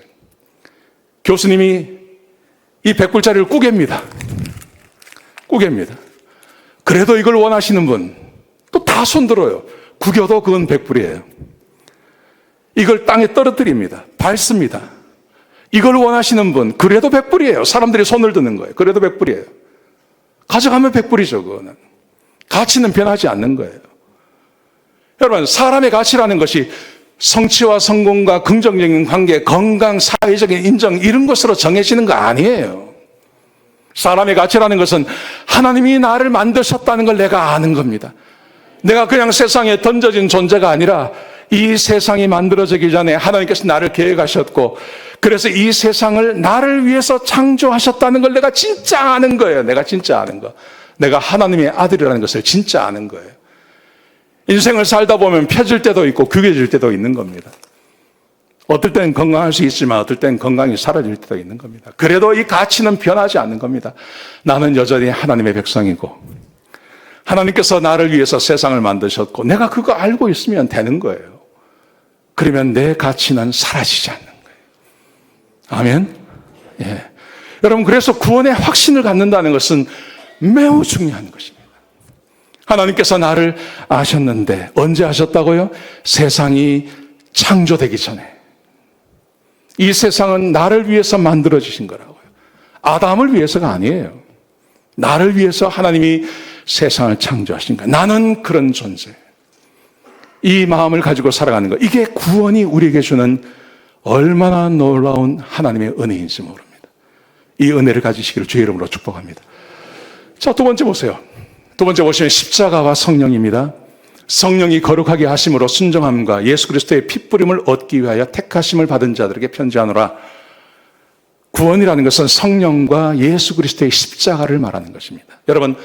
Speaker 2: 교수님이 이 100불짜리를 꾸갭니다. 꾸갭니다. 그래도 이걸 원하시는 분 또 다 손 들어요. 구겨도 그건 100불이에요. 이걸 땅에 떨어뜨립니다. 밟습니다. 이걸 원하시는 분 그래도 100불이에요. 사람들이 손을 드는 거예요. 그래도 100불이에요. 가져가면 100불이죠. 그거는. 가치는 변하지 않는 거예요. 여러분, 사람의 가치라는 것이 성취와 성공과 긍정적인 관계, 건강, 사회적인 인정 이런 것으로 정해지는 거 아니에요. 사람의 가치라는 것은 하나님이 나를 만드셨다는 걸 내가 아는 겁니다. 내가 그냥 세상에 던져진 존재가 아니라 이 세상이 만들어지기 전에 하나님께서 나를 계획하셨고 그래서 이 세상을 나를 위해서 창조하셨다는 걸 내가 진짜 아는 거예요. 내가 진짜 아는 거. 내가 하나님의 아들이라는 것을 진짜 아는 거예요. 인생을 살다 보면 펴질 때도 있고 구겨질 때도 있는 겁니다. 어떨 땐 건강할 수 있지만 어떨 땐 건강이 사라질 때도 있는 겁니다. 그래도 이 가치는 변하지 않는 겁니다. 나는 여전히 하나님의 백성이고 하나님께서 나를 위해서 세상을 만드셨고 내가 그거 알고 있으면 되는 거예요. 그러면 내 가치는 사라지지 않는 거예요. 아멘? 예. 여러분, 그래서 구원의 확신을 갖는다는 것은 매우 중요한 것입니다. 하나님께서 나를 아셨는데 언제 아셨다고요? 세상이 창조되기 전에. 이 세상은 나를 위해서 만들어지신 거라고요. 아담을 위해서가 아니에요. 나를 위해서 하나님이 세상을 창조하신 거예요. 나는 그런 존재. 이 마음을 가지고 살아가는 것. 이게 구원이 우리에게 주는 얼마나 놀라운 하나님의 은혜인지 모릅니다. 이 은혜를 가지시기를 주의 이름으로 축복합니다. 자, 두 번째 보세요. 두 번째 보시면 십자가와 성령입니다. 성령이 거룩하게 하심으로 순종함과 예수 그리스도의 핏부림을 얻기 위하여 택하심을 받은 자들에게 편지하노라. 구원이라는 것은 성령과 예수 그리스도의 십자가를 말하는 것입니다. 여러분,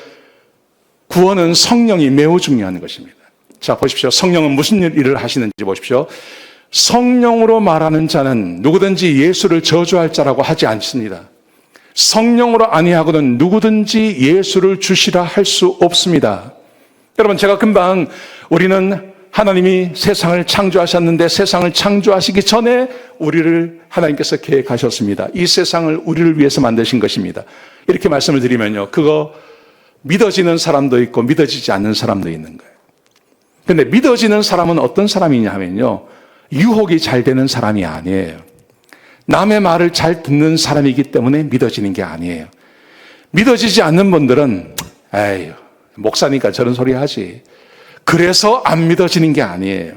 Speaker 2: 구원은 성령이 매우 중요한 것입니다. 자, 보십시오. 성령은 무슨 일을 하시는지 보십시오. 성령으로 말하는 자는 누구든지 예수를 저주할 자라고 하지 않습니다. 성령으로 아니하고는 누구든지 예수를 주시라 할 수 없습니다. 여러분, 제가 금방 우리는 하나님이 세상을 창조하셨는데 세상을 창조하시기 전에 우리를 하나님께서 계획하셨습니다. 이 세상을 우리를 위해서 만드신 것입니다. 이렇게 말씀을 드리면요, 그거 믿어지는 사람도 있고 믿어지지 않는 사람도 있는 거예요. 근데 믿어지는 사람은 어떤 사람이냐 하면요, 유혹이 잘 되는 사람이 아니에요. 남의 말을 잘 듣는 사람이기 때문에 믿어지는 게 아니에요. 믿어지지 않는 분들은 에이, 목사니까 저런 소리 하지, 그래서 안 믿어지는 게 아니에요.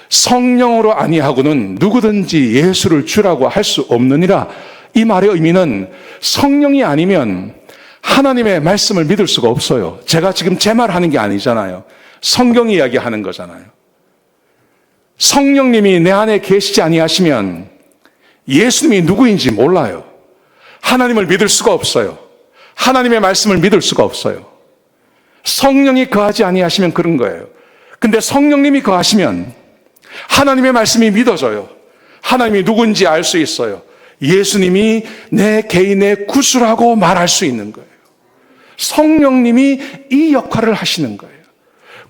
Speaker 2: 성령으로 아니하고는 누구든지 예수를 주라고 할 수 없느니라. 이 말의 의미는 성령이 아니면 하나님의 말씀을 믿을 수가 없어요. 제가 지금 제 말 하는 게 아니잖아요. 성경 이야기하는 거잖아요. 성령님이 내 안에 계시지 아니하시면 예수님이 누구인지 몰라요. 하나님을 믿을 수가 없어요. 하나님의 말씀을 믿을 수가 없어요. 성령이 거하지 아니하시면 그런 거예요. 근데 성령님이 거하시면 하나님의 말씀이 믿어져요. 하나님이 누군지 알 수 있어요. 예수님이 내 개인의 구주라고 말할 수 있는 거예요. 성령님이 이 역할을 하시는 거예요.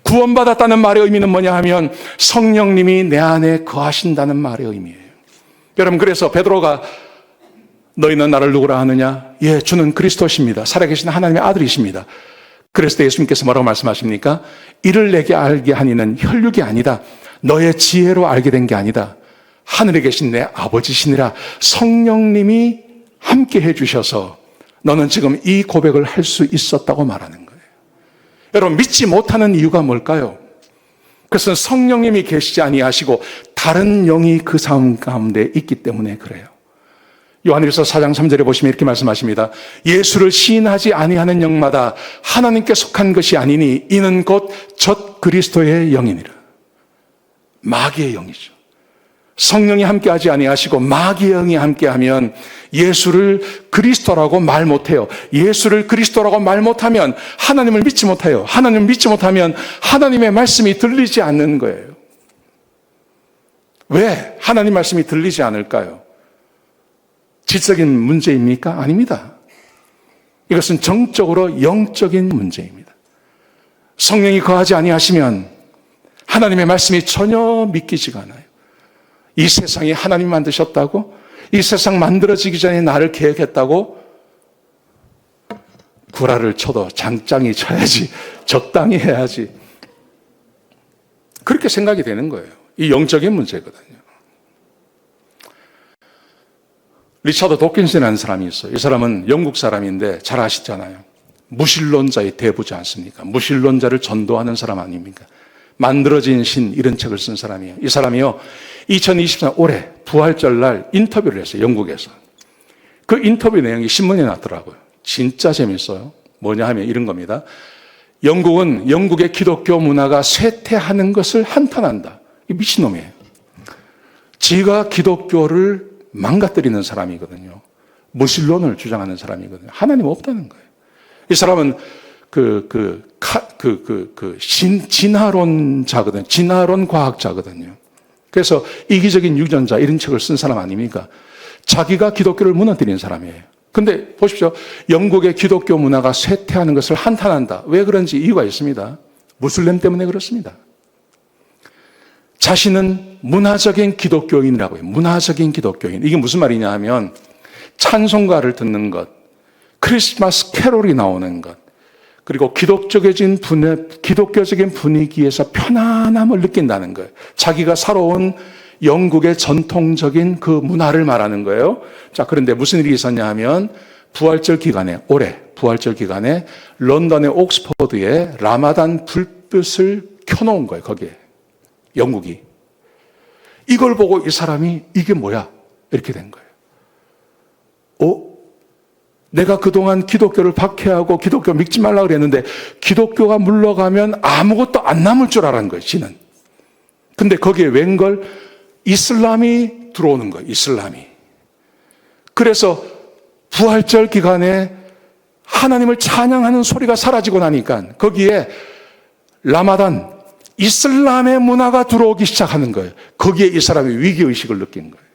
Speaker 2: 구원받았다는 말의 의미는 뭐냐 하면 성령님이 내 안에 거하신다는 말의 의미예요. 여러분, 그래서 베드로가 너희는 나를 누구라 하느냐? 예, 주는 그리스도십니다. 살아계신 하나님의 아들이십니다. 그랬을 때 예수님께서 뭐라고 말씀하십니까? 이를 내게 알게 하니는 혈육이 아니다. 너의 지혜로 알게 된 게 아니다. 하늘에 계신 내 아버지시니라. 성령님이 함께 해주셔서 너는 지금 이 고백을 할 수 있었다고 말하는 거예요. 여러분, 믿지 못하는 이유가 뭘까요? 그것은 성령님이 계시지 아니하시고 다른 영이 그 삶 가운데 있기 때문에 그래요. 요한일서 4장 3절에 보시면 이렇게 말씀하십니다. 예수를 시인하지 아니하는 영마다 하나님께 속한 것이 아니니 이는 곧 젖 그리스도의 영이니라. 마귀의 영이죠. 성령이 함께하지 아니하시고 마귀의 영이 함께하면 예수를 그리스도라고 말 못해요. 예수를 그리스도라고 말 못하면 하나님을 믿지 못해요. 하나님을 믿지 못하면 하나님의 말씀이 들리지 않는 거예요. 왜 하나님 말씀이 들리지 않을까요? 질적인 문제입니까? 아닙니다. 이것은 정적으로 영적인 문제입니다. 성령이 거하지 아니하시면 하나님의 말씀이 전혀 믿기지가 않아요. 이 세상이 하나님 만드셨다고? 이 세상 만들어지기 전에 나를 계획했다고? 구라를 쳐도 장장히 쳐야지, 적당히 해야지. 그렇게 생각이 되는 거예요. 이 영적인 문제거든요. 리차드 도킨슨이라는 사람이 있어요. 이 사람은 영국 사람인데 잘 아시잖아요. 무신론자의 대부지 않습니까? 무신론자를 전도하는 사람 아닙니까? 만들어진 신, 이런 책을 쓴 사람이에요. 이 사람이요, 2024년 올해 부활절날 인터뷰를 했어요. 영국에서. 그 인터뷰 내용이 신문에 났더라고요. 진짜 재밌어요. 뭐냐 하면 이런 겁니다. 영국은 영국의 기독교 문화가 쇠퇴하는 것을 한탄한다. 이 미친놈이에요. 지가 기독교를 망가뜨리는 사람이거든요. 무신론을 주장하는 사람이거든요. 하나님 없다는 거예요. 이 사람은 진화론자거든요. 진화론 과학자거든요. 그래서 이기적인 유전자 이런 책을 쓴 사람 아닙니까? 자기가 기독교를 무너뜨린 사람이에요. 근데 보십시오. 영국의 기독교 문화가 쇠퇴하는 것을 한탄한다. 왜 그런지 이유가 있습니다. 무슬림 때문에 그렇습니다. 자신은 문화적인 기독교인이라고 해요. 문화적인 기독교인. 이게 무슨 말이냐 하면 찬송가를 듣는 것, 크리스마스 캐롤이 나오는 것, 그리고 기독적인 분위기에서 편안함을 느낀다는 거예요. 자기가 살아온 영국의 전통적인 그 문화를 말하는 거예요. 자, 그런데 무슨 일이 있었냐 하면 올해 부활절 기간에 런던의 옥스퍼드에 라마단 불빛을 켜놓은 거예요. 거기에. 영국이. 이걸 보고 이 사람이 이게 뭐야? 이렇게 된 거예요. 내가 그동안 기독교를 박해하고 기독교 믿지 말라 그랬는데 기독교가 물러가면 아무것도 안 남을 줄 알았는 거예요. 지는. 근데 거기에 웬걸 이슬람이 들어오는 거예요. 이슬람이. 그래서 부활절 기간에 하나님을 찬양하는 소리가 사라지고 나니까 거기에 라마단 이슬람의 문화가 들어오기 시작하는 거예요. 거기에 이 사람이 위기의식을 느낀 거예요.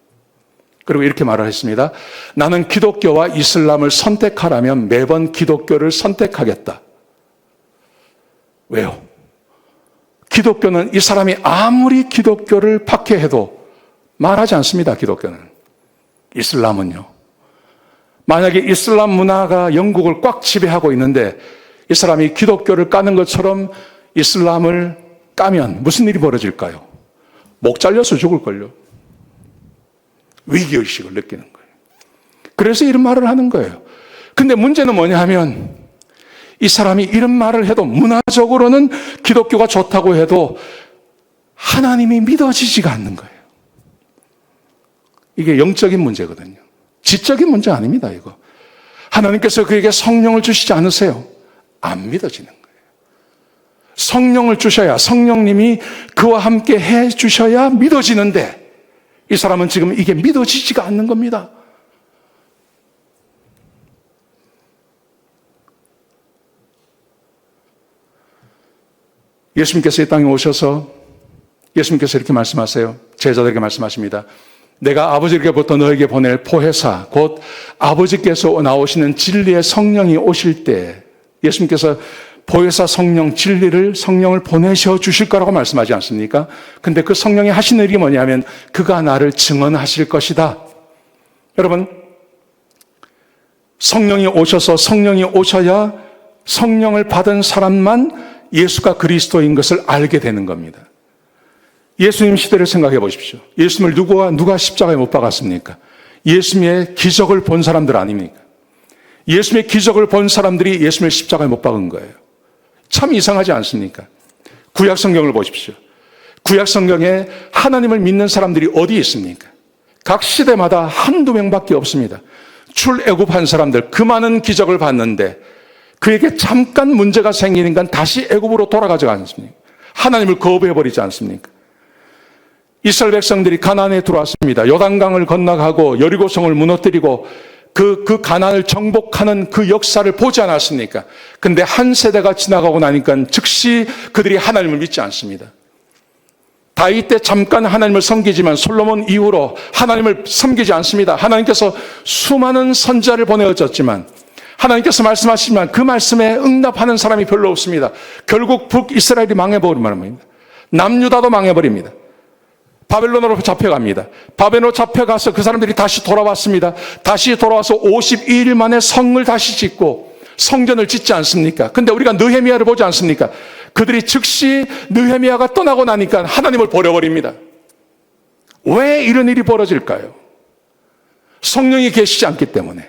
Speaker 2: 그리고 이렇게 말을 했습니다. 나는 기독교와 이슬람을 선택하라면 매번 기독교를 선택하겠다. 왜요? 기독교는 이 사람이 아무리 기독교를 박해해도 말하지 않습니다. 기독교는. 이슬람은요. 만약에 이슬람 문화가 영국을 꽉 지배하고 있는데 이 사람이 기독교를 까는 것처럼 이슬람을 까면 무슨 일이 벌어질까요? 목 잘려서 죽을걸요. 위기의식을 느끼는 거예요. 그래서 이런 말을 하는 거예요. 근데 문제는 뭐냐 하면 이 사람이 이런 말을 해도 문화적으로는 기독교가 좋다고 해도 하나님이 믿어지지가 않는 거예요. 이게 영적인 문제거든요. 지적인 문제 아닙니다, 이거. 하나님께서 그에게 성령을 주시지 않으세요. 안 믿어지는 거예요. 성령을 주셔야, 성령님이 그와 함께 해 주셔야 믿어지는데 이 사람은 지금 이게 믿어지지가 않는 겁니다. 예수님께서 이 땅에 오셔서 예수님께서 이렇게 말씀하세요. 제자들에게 말씀하십니다. 내가 아버지께로부터 너에게 보낼 보혜사, 곧 아버지께서 나오시는 진리의 성령이 오실 때 예수님께서 보혜사 성령, 진리를 성령을 보내셔 주실 거라고 말씀하지 않습니까? 근데 그 성령이 하시는 일이 뭐냐면 그가 나를 증언하실 것이다. 여러분, 성령이 오셔야 성령을 받은 사람만 예수가 그리스도인 것을 알게 되는 겁니다. 예수님 시대를 생각해 보십시오. 예수님을 누가 십자가에 못 박았습니까? 예수님의 기적을 본 사람들 아닙니까? 예수님의 기적을 본 사람들이 예수님을 십자가에 못 박은 거예요. 참 이상하지 않습니까? 구약 성경을 보십시오. 구약 성경에 하나님을 믿는 사람들이 어디 있습니까? 각 시대마다 한두 명밖에 없습니다. 출애굽한 사람들, 그 많은 기적을 봤는데 그에게 잠깐 문제가 생기니까 다시 애굽으로 돌아가지 않습니까? 하나님을 거부해버리지 않습니까? 이스라엘 백성들이 가나안에 들어왔습니다. 요단강을 건너가고 여리고성을 무너뜨리고 그 가나안을 정복하는 그 역사를 보지 않았습니까? 근데 한 세대가 지나가고 나니까 즉시 그들이 하나님을 믿지 않습니다. 다윗 때 잠깐 하나님을 섬기지만 솔로몬 이후로 하나님을 섬기지 않습니다. 하나님께서 수많은 선지자를 보내어졌지만 하나님께서 말씀하시지만 그 말씀에 응답하는 사람이 별로 없습니다. 결국 북이스라엘이 망해버립니다. 남유다도 망해버립니다. 바벨론으로 잡혀갑니다. 바벨론으로 잡혀가서 그 사람들이 다시 돌아왔습니다. 다시 돌아와서 52일 만에 성을 다시 짓고 성전을 짓지 않습니까? 근데 우리가 느헤미야를 보지 않습니까? 그들이 즉시 느헤미야가 떠나고 나니까 하나님을 버려버립니다. 왜 이런 일이 벌어질까요? 성령이 계시지 않기 때문에,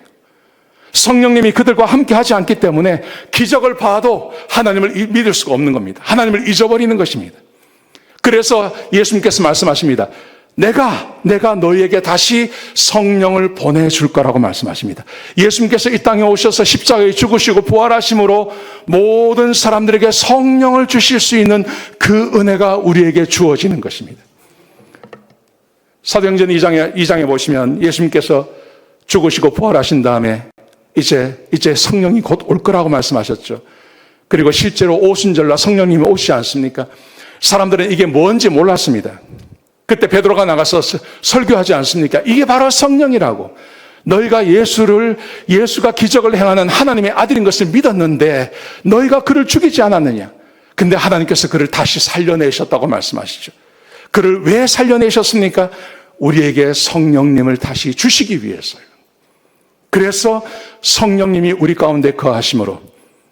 Speaker 2: 성령님이 그들과 함께 하지 않기 때문에 기적을 봐도 하나님을 믿을 수가 없는 겁니다. 하나님을 잊어버리는 것입니다. 그래서 예수님께서 말씀하십니다. 내가 너희에게 다시 성령을 보내줄 거라고 말씀하십니다. 예수님께서 이 땅에 오셔서 십자가에 죽으시고 부활하심으로 모든 사람들에게 성령을 주실 수 있는 그 은혜가 우리에게 주어지는 것입니다. 사도행전 2장에 보시면 예수님께서 죽으시고 부활하신 다음에 이제 성령이 곧 올 거라고 말씀하셨죠. 그리고 실제로 오순절날 성령님이 오시지 않습니까? 사람들은 이게 뭔지 몰랐습니다. 그때 베드로가 나가서 설교하지 않습니까? 이게 바로 성령이라고. 너희가 예수가 기적을 행하는 하나님의 아들인 것을 믿었는데 너희가 그를 죽이지 않았느냐? 근데 하나님께서 그를 다시 살려내셨다고 말씀하시죠. 그를 왜 살려내셨습니까? 우리에게 성령님을 다시 주시기 위해서요. 그래서 성령님이 우리 가운데 거하심으로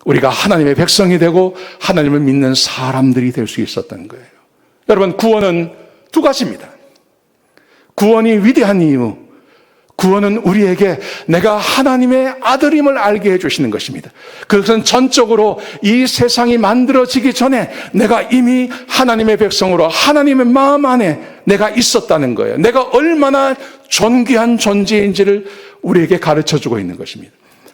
Speaker 2: 우리가 하나님의 백성이 되고 하나님을 믿는 사람들이 될 수 있었던 거예요. 여러분, 구원은 두 가지입니다. 구원이 위대한 이유, 구원은 우리에게 내가 하나님의 아들임을 알게 해주시는 것입니다. 그것은 전적으로 이 세상이 만들어지기 전에 내가 이미 하나님의 백성으로 하나님의 마음 안에 내가 있었다는 거예요. 내가 얼마나 존귀한 존재인지를 우리에게 가르쳐주고 있는 것입니다.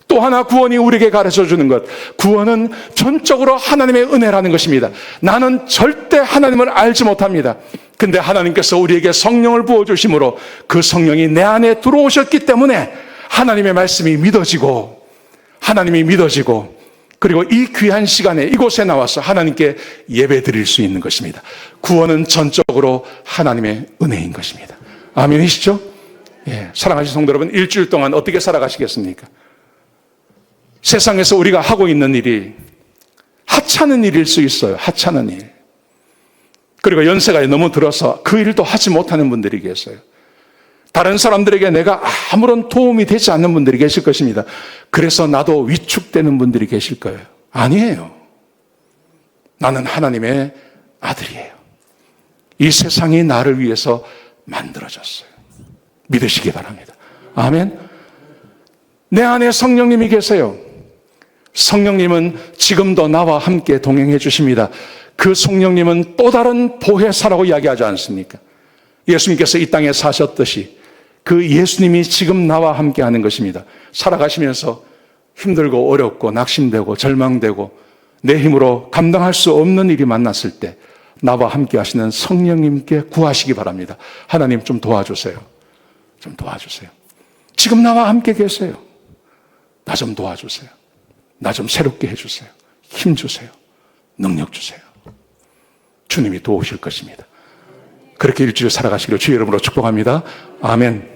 Speaker 2: 또 하나 구원이 우리에게 가르쳐주는 것, 구원은 전적으로 하나님의 은혜라는 것입니다. 나는 절대 하나님을 알지 못합니다. 근데 하나님께서 우리에게 성령을 부어주심으로 그 성령이 내 안에 들어오셨기 때문에 하나님의 말씀이 믿어지고 하나님이 믿어지고 그리고 이 귀한 시간에 이곳에 나와서 하나님께 예배 드릴 수 있는 것입니다. 구원은 전적으로 하나님의 은혜인 것입니다. 아멘이시죠? 예, 사랑하신 성도 여러분, 일주일 동안 어떻게 살아가시겠습니까? 세상에서 우리가 하고 있는 일이 하찮은 일일 수 있어요. 하찮은 일. 그리고 연세가 너무 들어서 그 일도 하지 못하는 분들이 계세요. 다른 사람들에게 내가 아무런 도움이 되지 않는 분들이 계실 것입니다. 그래서 나도 위축되는 분들이 계실 거예요. 아니에요. 나는 하나님의 아들이에요. 이 세상이 나를 위해서 만들어졌어요. 믿으시기 바랍니다. 아멘. 내 안에 성령님이 계세요. 성령님은 지금도 나와 함께 동행해 주십니다. 그 성령님은 또 다른 보혜사라고 이야기하지 않습니까? 예수님께서 이 땅에 사셨듯이 그 예수님이 지금 나와 함께 하는 것입니다. 살아가시면서 힘들고 어렵고 낙심되고 절망되고 내 힘으로 감당할 수 없는 일이 만났을 때 나와 함께 하시는 성령님께 구하시기 바랍니다. 하나님 좀 도와주세요. 좀 도와주세요. 지금 나와 함께 계세요. 나 좀 도와주세요. 나 좀 새롭게 해주세요. 힘 주세요. 능력 주세요. 주님이 도우실 것입니다. 그렇게 일주일 살아가시기를 주의 이름으로 축복합니다. 아멘.